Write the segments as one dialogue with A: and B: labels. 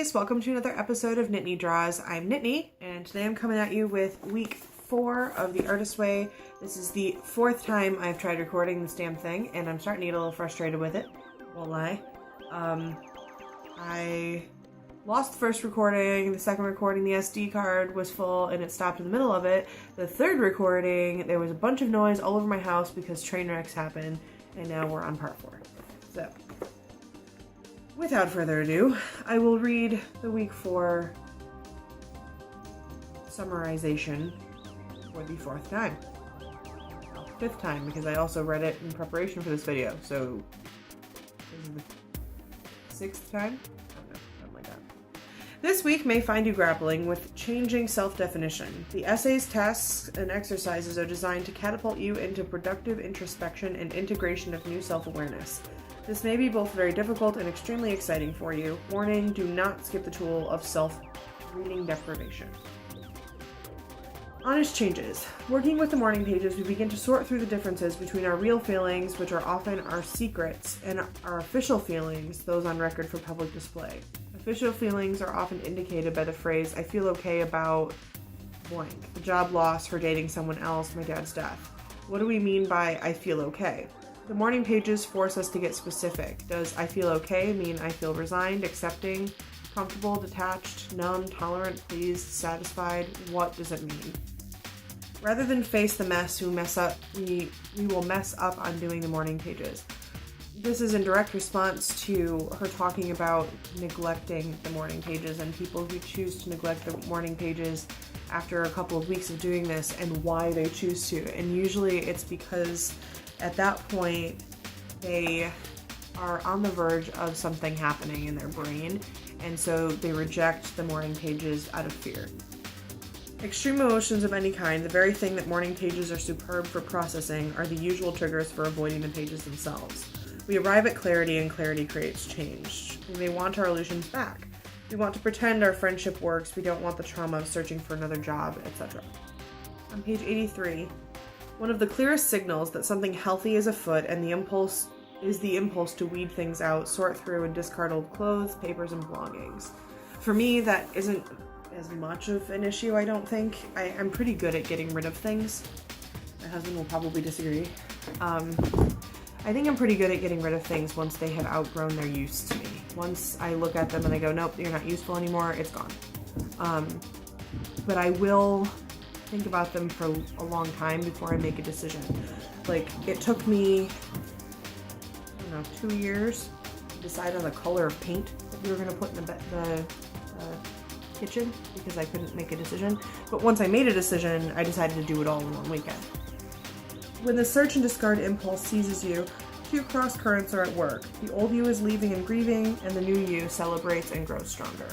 A: guys, welcome to another episode of Nittani Draws. I'm Nittani, and today I'm coming at you with week 4 of The Artist's Way. This is the 4th time I've tried recording this damn thing, and I'm starting to get a little frustrated with it. Won't lie. I lost the first recording, the second recording the SD card was full and it stopped in the middle of it. The third recording, there was a bunch of noise all over my house because train wrecks happened, and now we're on part 4. So, without further ado, I will read the week 4 summarization for the 4th time. Well, 5th time, because I also read it in preparation for this video, so this is the 6th time? I don't know, something like that. This week may find you grappling with changing self-definition. The essays, tasks, and exercises are designed to catapult you into productive introspection and integration of new self-awareness. This may be both very difficult and extremely exciting for you. Warning, do not skip the tool of self-reading deprivation. Honest changes. Working with the morning pages, we begin to sort through the differences between our real feelings, which are often our secrets, and our official feelings, those on record for public display. Official feelings are often indicated by the phrase, I feel okay about blank, the job loss, for dating someone else, my dad's death. What do we mean by I feel okay? The morning pages force us to get specific. Does I feel okay mean I feel resigned, accepting, comfortable, detached, numb, tolerant, pleased, satisfied? What does it mean? Rather than face the mess, we will mess up on doing the morning pages. This is in direct response to her talking about neglecting the morning pages and people who choose to neglect the morning pages after a couple of weeks of doing this and why they choose to. And usually it's because at that point, they are on the verge of something happening in their brain, and so they reject the morning pages out of fear. Extreme emotions of any kind, the very thing that morning pages are superb for processing, are the usual triggers for avoiding the pages themselves. We arrive at clarity, and clarity creates change. We may want our illusions back. We want to pretend our friendship works, we don't want the trauma of searching for another job, etc. On page 83, one of the clearest signals that something healthy is afoot and the impulse to weed things out, sort through, and discard old clothes, papers, and belongings. For me, that isn't as much of an issue, I don't think. I'm pretty good at getting rid of things. My husband will probably disagree. I think I'm pretty good at getting rid of things once they have outgrown their use to me. Once I look at them and I go, nope, you're not useful anymore, it's gone. But I will think about them for a long time before I make a decision. Like, it took me, 2 years to decide on the color of paint that we were going to put in the kitchen because I couldn't make a decision. But once I made a decision, I decided to do it all in one weekend. When the search and discard impulse seizes you, 2 cross currents are at work. The old you is leaving and grieving, and the new you celebrates and grows stronger.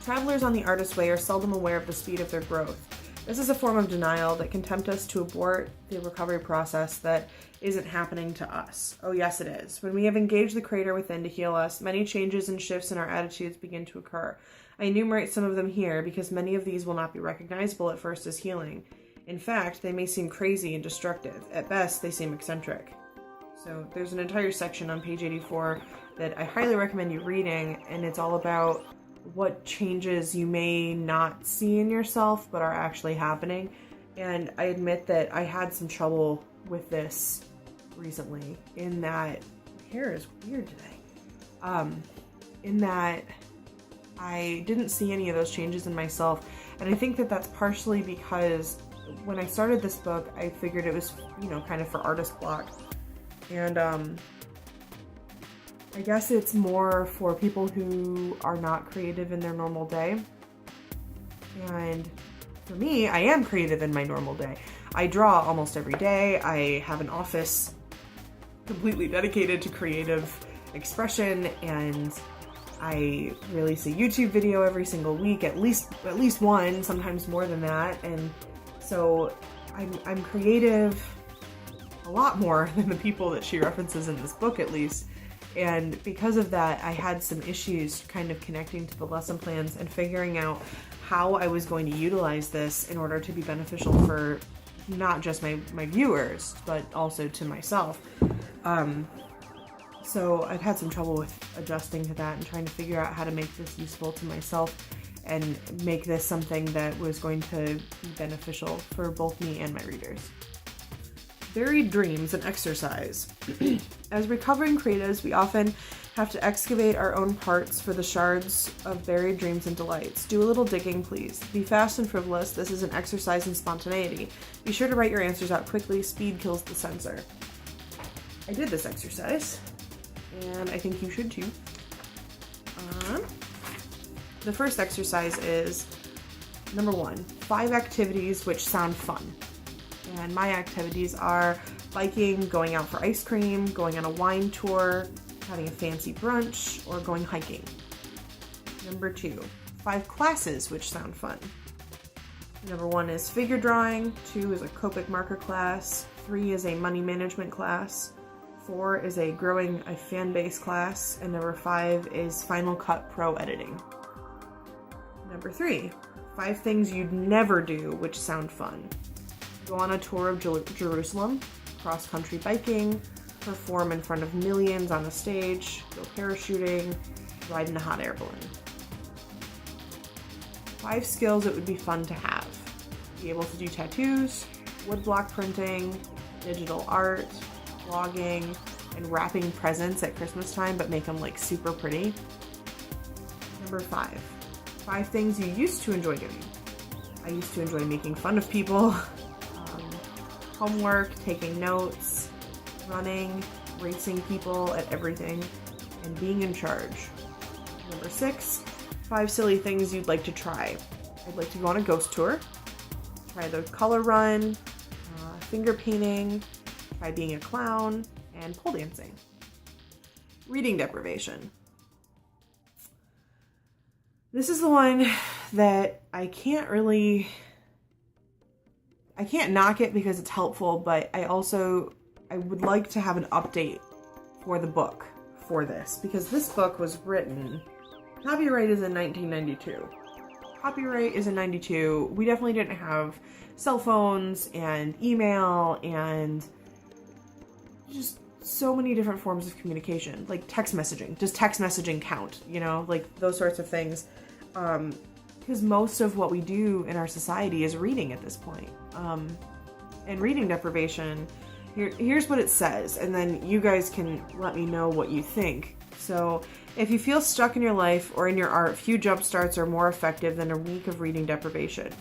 A: Travelers on the artist's way are seldom aware of the speed of their growth. This is a form of denial that can tempt us to abort the recovery process that isn't happening to us. Oh yes, it is. When we have engaged the creator within to heal us, many changes and shifts in our attitudes begin to occur. I enumerate some of them here because many of these will not be recognizable at first as healing. In fact, they may seem crazy and destructive. At best, they seem eccentric. So there's an entire section on page 84 that I highly recommend you reading, and it's all about what changes you may not see in yourself but are actually happening. And I admit that I had some trouble with this recently in that my hair is weird today. In that I didn't see any of those changes in myself, and I think that that's partially because when I started this book I figured it was, kind of for artist block, and I guess it's more for people who are not creative in their normal day. And for me, I am creative in my normal day. I draw almost every day. I have an office completely dedicated to creative expression, and I release a YouTube video every single week, at least one, sometimes more than that. And so I'm creative a lot more than the people that she references in this book, at least. And because of that, I had some issues kind of connecting to the lesson plans and figuring out how I was going to utilize this in order to be beneficial for not just my viewers, but also to myself. So I've had some trouble with adjusting to that and trying to figure out how to make this useful to myself and make this something that was going to be beneficial for both me and my readers. Buried dreams and exercise. As recovering creatives, we often have to excavate our own parts for the shards of buried dreams and delights. Do a little digging, please. Be fast and frivolous. This is an exercise in spontaneity. Be sure to write your answers out quickly. Speed kills the censor. I did this exercise, and I think you should too. The first exercise is number 1, 5 activities which sound fun. And my activities are biking, going out for ice cream, going on a wine tour, having a fancy brunch, or going hiking. Number 2, 5 classes which sound fun. Number 1 is figure drawing, 2 is a Copic marker class, 3 is a money management class, 4 is a growing a fan base class, and number 5 is Final Cut Pro editing. Number 3, 5 things you'd never do which sound fun. Go on a tour of Jerusalem, cross-country biking, perform in front of millions on a stage, go parachuting, ride in a hot air balloon. 5 skills it would be fun to have. Be able to do tattoos, woodblock printing, digital art, vlogging, and wrapping presents at Christmas time, but make them like super pretty. Number 5, 5 things you used to enjoy doing. I used to enjoy making fun of people, homework, taking notes, running, racing people at everything, and being in charge. Number 6, 5 silly things you'd like to try. I'd like to go on a ghost tour, try the color run, finger painting, try being a clown, and pole dancing. Reading deprivation. This is the one that I can't knock it because it's helpful, but I would like to have an update for the book for this, because this book was written, copyright is in 1992. Copyright is in 92. We definitely didn't have cell phones and email and just so many different forms of communication, like text messaging. Does text messaging count? You know, like those sorts of things. Because most of what we do in our society is reading at this point. And reading deprivation, here's what it says, and then you guys can let me know what you think. So, if you feel stuck in your life or in your art, few jump starts are more effective than a week of reading deprivation.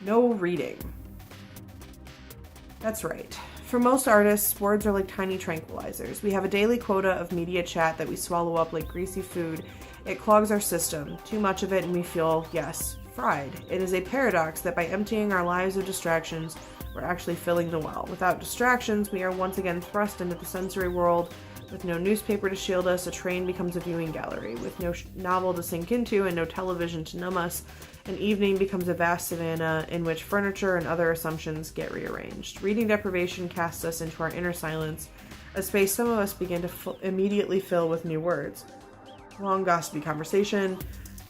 A: No reading. That's right. For most artists, words are like tiny tranquilizers. We have a daily quota of media chat that we swallow up like greasy food. It clogs our system. Too much of it and we feel, yes, fried. It is a paradox that by emptying our lives of distractions, we're actually filling the well. Without distractions, we are once again thrust into the sensory world. With no newspaper to shield us, a train becomes a viewing gallery. With no novel to sink into and no television to numb us, an evening becomes a vast savanna in which furniture and other assumptions get rearranged. Reading deprivation casts us into our inner silence, a space some of us begin to immediately fill with new words. Long gossipy conversation,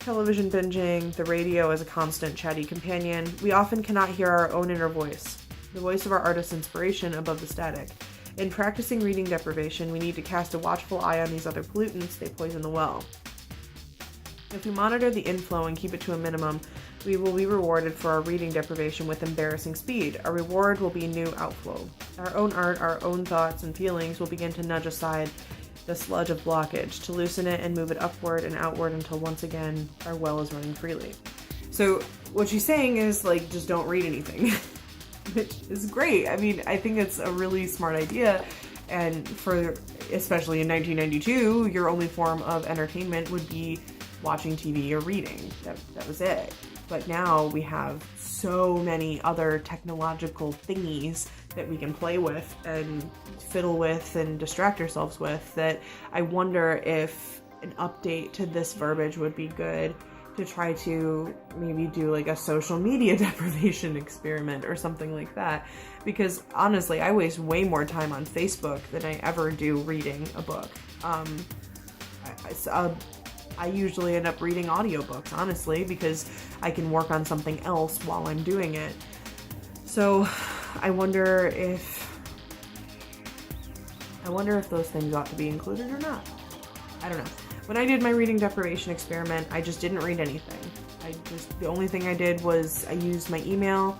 A: television binging, the radio as a constant chatty companion. We often cannot hear our own inner voice, the voice of our artist's inspiration above the static. In practicing reading deprivation, we need to cast a watchful eye on these other pollutants. They poison the well. If we monitor the inflow and keep it to a minimum, we will be rewarded for our reading deprivation with embarrassing speed. Our reward will be new outflow. Our own art, our own thoughts and feelings will begin to nudge aside the sludge of blockage, to loosen it and move it upward and outward until once again our well is running freely. So what she's saying is, like, just don't read anything. Which is great. I mean, I think it's a really smart idea, and for, especially in 1992, your only form of entertainment would be watching TV or reading. That was it. But now we have so many other technological thingies that we can play with and fiddle with and distract ourselves with, that I wonder if an update to this verbiage would be good, to try to maybe do like a social media deprivation experiment or something like that. Because honestly, I waste way more time on Facebook than I ever do reading a book. I usually end up reading audiobooks, honestly, because I can work on something else while I'm doing it. So I wonder if I wonder if those things ought to be included or not. I don't know. When I did my reading deprivation experiment, I just didn't read anything. The only thing I did was I used my email,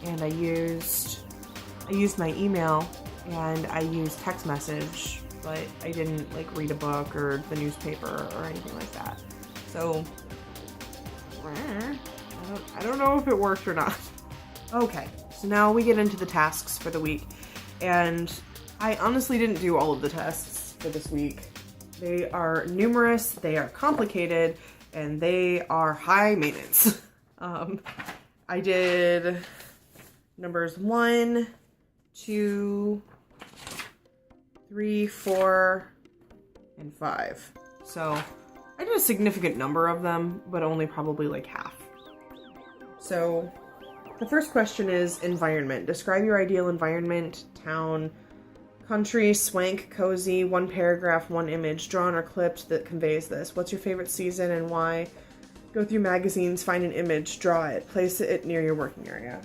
A: and I used my email and I used text message, but I didn't like read a book or the newspaper or anything like that. So I don't know if it worked or not. Okay, so now we get into the tasks for the week, and I honestly didn't do all of the tests for this week. They are numerous, they are complicated, and they are high maintenance. I did numbers 1, 2, 3, 4, and 5. So I did a significant number of them, but only probably like half. So the first question is environment. Describe your ideal environment, town, country, swank, cozy, one paragraph, one image, drawn or clipped that conveys this. What's your favorite season and why? Go through magazines, find an image, draw it, place it near your working area.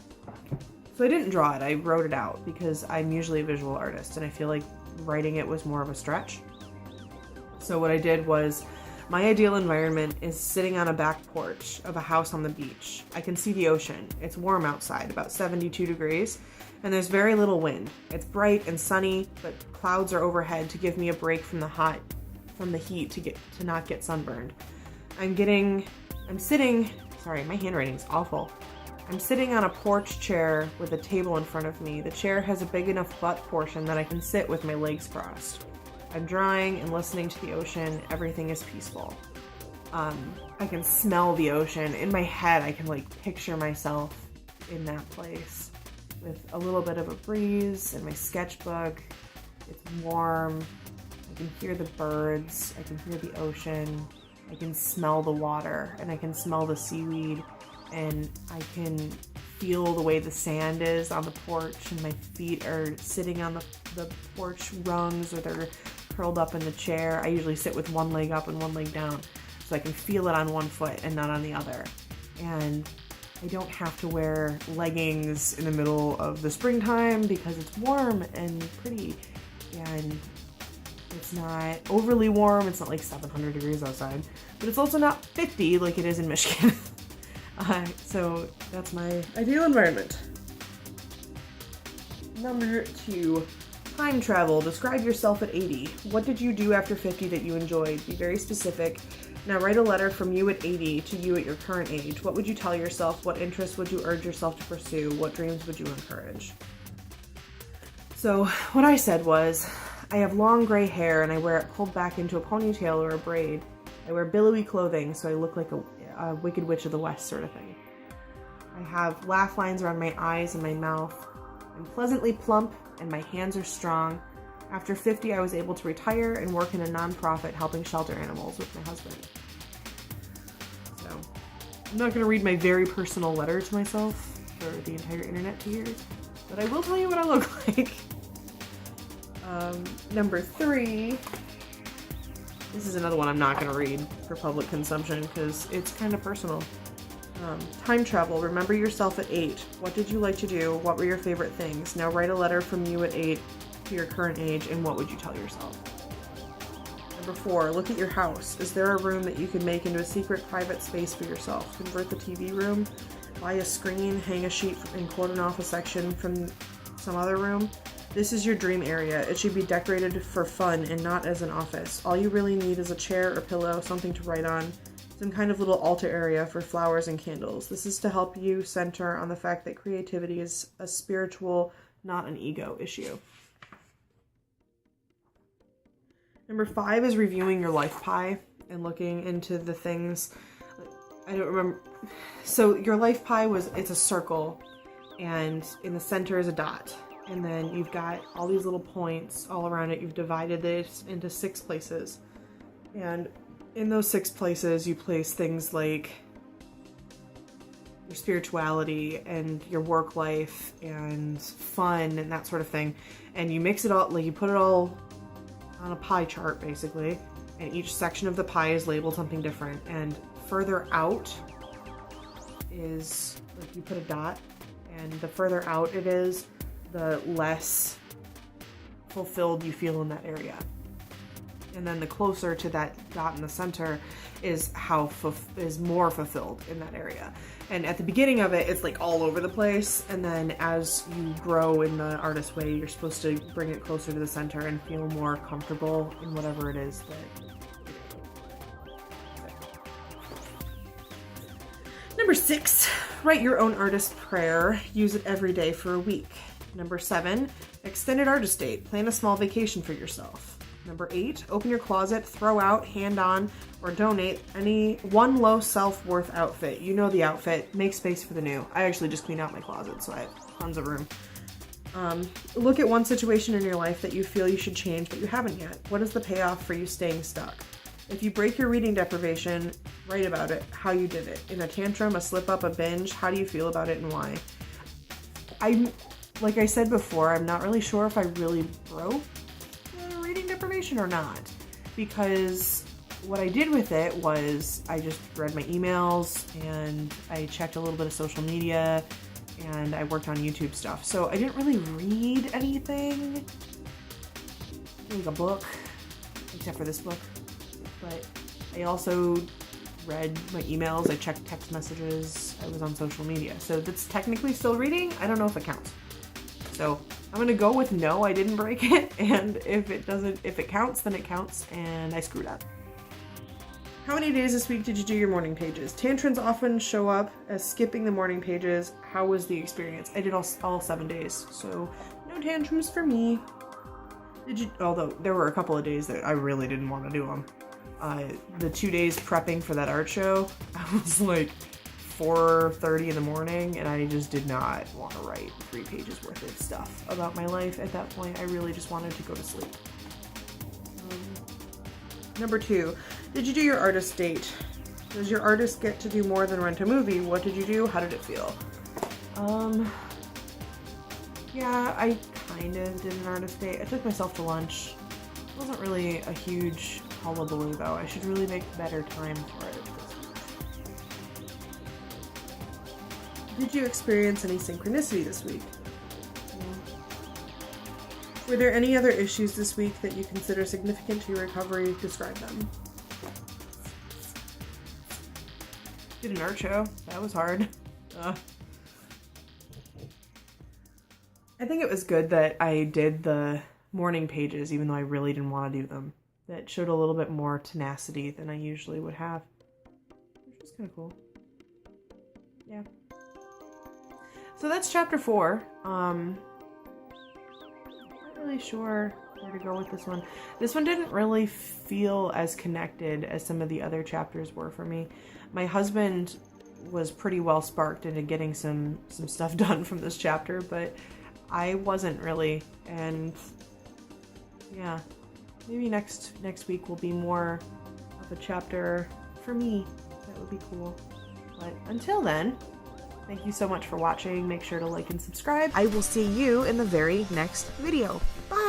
A: So I didn't draw it, I wrote it out because I'm usually a visual artist and I feel like writing it was more of a stretch. So what I did was, my ideal environment is sitting on a back porch of a house on the beach. I can see the ocean. It's warm outside, about 72 degrees, and there's very little wind. It's bright and sunny, but clouds are overhead to give me a break from the heat to not get sunburned. Sorry, my handwriting's awful. I'm sitting on a porch chair with a table in front of me. The chair has a big enough butt portion that I can sit with my legs crossed. I'm drawing and listening to the ocean. Everything is peaceful. I can smell the ocean. In my head, I can like picture myself in that place with a little bit of a breeze and my sketchbook. It's warm. I can hear the birds. I can hear the ocean. I can smell the water and I can smell the seaweed, and I can feel the way the sand is on the porch, and my feet are sitting on the porch rungs, or they're curled up in the chair. I usually sit with one leg up and one leg down, so I can feel it on one foot and not on the other. And I don't have to wear leggings in the middle of the springtime because it's warm and pretty, and it's not overly warm. It's not like 700 degrees outside, but it's also not 50 like it is in Michigan. So that's my ideal environment. Number 2, time travel. Describe yourself at 80. What did you do after 50 that you enjoyed? Be very specific. Now write a letter from you at 80 to you at your current age. What would you tell yourself? What interests would you urge yourself to pursue? What dreams would you encourage? So what I said was, I have long gray hair and I wear it pulled back into a ponytail or a braid. I wear billowy clothing so I look like a Wicked Witch of the West sort of thing. I have laugh lines around my eyes and my mouth. I'm pleasantly plump and my hands are strong. After 50, I was able to retire and work in a nonprofit helping shelter animals with my husband. So, I'm not going to read my very personal letter to myself for the entire internet to hear, but I will tell you what I look like. Number 3, this is another one I'm not going to read for public consumption because it's kind of personal. Time travel. Remember yourself at 8. What did you like to do? What were your favorite things? Now write a letter from you at 8 to your current age, and what would you tell yourself? Number 4, look at your house. Is there a room that you could make into a secret private space for yourself? Convert the TV room, buy a screen, hang a sheet and cordon off a section from some other room. This is your dream area. It should be decorated for fun and not as an office. All you really need is a chair or pillow, something to write on, some kind of little altar area for flowers and candles. This is to help you center on the fact that creativity is a spiritual, not an ego issue. Number 5 is reviewing your life pie and looking into the things. I don't remember. So your life pie it's a circle, and in the center is a dot. And then you've got all these little points all around it. You've divided this into 6 places. And in those 6 places, you place things like your spirituality and your work life and fun and that sort of thing. And you mix it all, like you put it all on a pie chart, basically. And each section of the pie is labeled something different. And further out is, like you put a dot, and the further out it is, the less fulfilled you feel in that area. And then the closer to that dot in the center is how is more fulfilled in that area. And at the beginning of it, it's like all over the place. And then as you grow in the artist way, you're supposed to bring it closer to the center and feel more comfortable in whatever it is that. Number 6, write your own artist prayer. Use it every day for a week. Number 7, extended artist date. Plan a small vacation for yourself. Number 8, open your closet, throw out, hand on, or donate any one low self-worth outfit. You know the outfit. Make space for the new. I actually just cleaned out my closet, so I have tons of room. Look at one situation in your life that you feel you should change, but you haven't yet. What is the payoff for you staying stuck? If you break your reading deprivation, write about it, how you did it. In a tantrum, a slip-up, a binge, how do you feel about it and why? Like I said before, I'm not really sure if I really broke the reading deprivation or not. Because what I did with it was I just read my emails and I checked a little bit of social media and I worked on YouTube stuff. So I didn't really read anything, like a book, except for this book. But I also read my emails, I checked text messages, I was on social media. So that's technically still reading. I don't know if it counts. So I'm gonna go with no, I didn't break it. And if it counts, then it counts and I screwed up. How many days this week did you do your morning pages? Tantrums often show up as skipping the morning pages. How was the experience? I did all 7 days, so no tantrums for me. Although there were a couple of days that I really didn't want to do them. The 2 days prepping for that art show, I was like 4:30 in the morning and I just did not want to write 3 pages worth of stuff about my life at that point. I really just wanted to go to sleep. Number 2, did you do your artist date? Does your artist get to do more than rent a movie? What did you do? How did it feel? Yeah, I kind of did an artist date. I took myself to lunch. It wasn't really a huge hullabaloo though. I should really make better time for it. Did you experience any synchronicity this week? Were there any other issues this week that you consider significant to your recovery? Describe them. Did an art show. That was hard. I think it was good that I did the morning pages even though I really didn't want to do them. That showed a little bit more tenacity than I usually would have. Which was kind of cool. Yeah. So that's chapter 4. Not really sure where to go with this one. This one didn't really feel as connected as some of the other chapters were for me. My husband was pretty well sparked into getting some stuff done from this chapter, but I wasn't really. And yeah, maybe next week will be more of a chapter for me. That would be cool. But until then, thank you so much for watching. Make sure to like and subscribe. I will see you in the very next video. Bye!